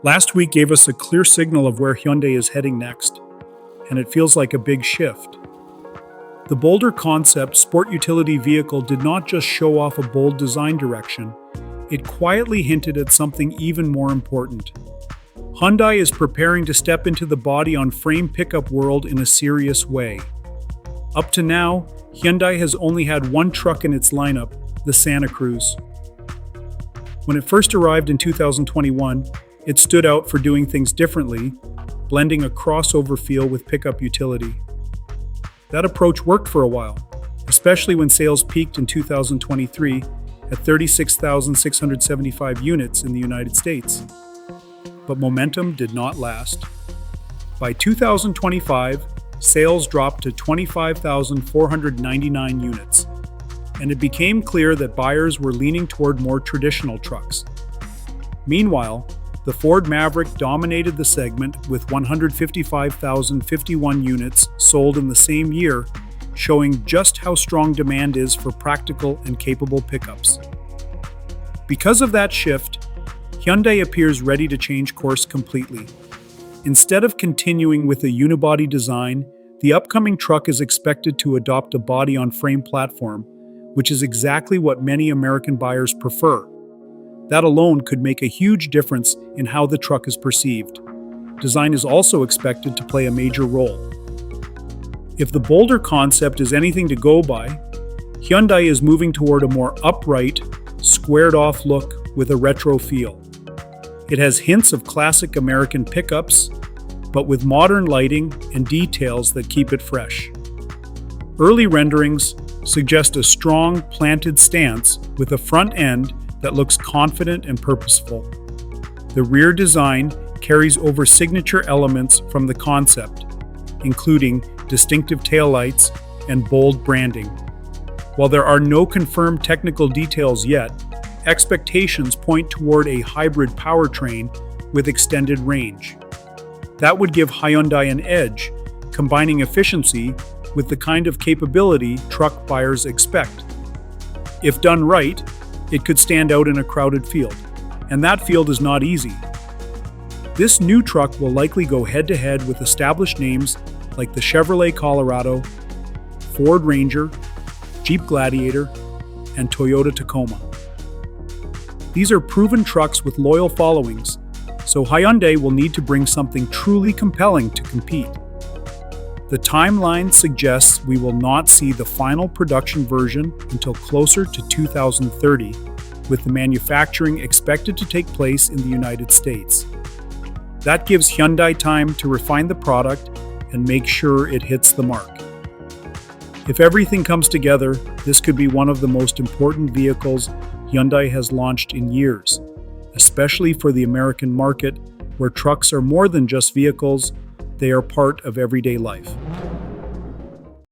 Last week gave us a clear signal of where Hyundai is heading next, and it feels like a big shift. The Boulder concept sport utility vehicle did not just show off a bold design direction, it quietly hinted at something even more important. Hyundai is preparing to step into the body-on-frame pickup world in a serious way. Up to now, Hyundai has only had one truck in its lineup, the Santa Cruz. When it first arrived in 2021, it stood out for doing things differently, blending a crossover feel with pickup utility. That approach worked for a while, especially when sales peaked in 2023 at 36,675 units in the United States. But momentum did not last. By 2025, sales dropped to 25,499 units, and it became clear that buyers were leaning toward more traditional trucks. Meanwhile, the Ford Maverick dominated the segment with 155,051 units sold in the same year, showing just how strong demand is for practical and capable pickups. Because of that shift, Hyundai appears ready to change course completely. Instead of continuing with a unibody design, the upcoming truck is expected to adopt a body-on-frame platform, which is exactly what many American buyers prefer. That alone could make a huge difference in how the truck is perceived. Design is also expected to play a major role. If the Boulder concept is anything to go by, Hyundai is moving toward a more upright, squared-off look with a retro feel. It has hints of classic American pickups, but with modern lighting and details that keep it fresh. Early renderings suggest a strong, planted stance with a front end that looks confident and purposeful. The rear design carries over signature elements from the concept, including distinctive taillights and bold branding. While there are no confirmed technical details yet, expectations point toward a hybrid powertrain with extended range. That would give Hyundai an edge, combining efficiency with the kind of capability truck buyers expect. If done right, it could stand out in a crowded field, and that field is not easy. This new truck will likely go head-to-head with established names like the Chevrolet Colorado, Ford Ranger, Jeep Gladiator, and Toyota Tacoma. These are proven trucks with loyal followings, so Hyundai will need to bring something truly compelling to compete. The timeline suggests we will not see the final production version until closer to 2030, with the manufacturing expected to take place in the United States. That gives Hyundai time to refine the product and make sure it hits the mark. If everything comes together, this could be one of the most important vehicles Hyundai has launched in years, especially for the American market, where trucks are more than just vehicles, they are part of everyday life.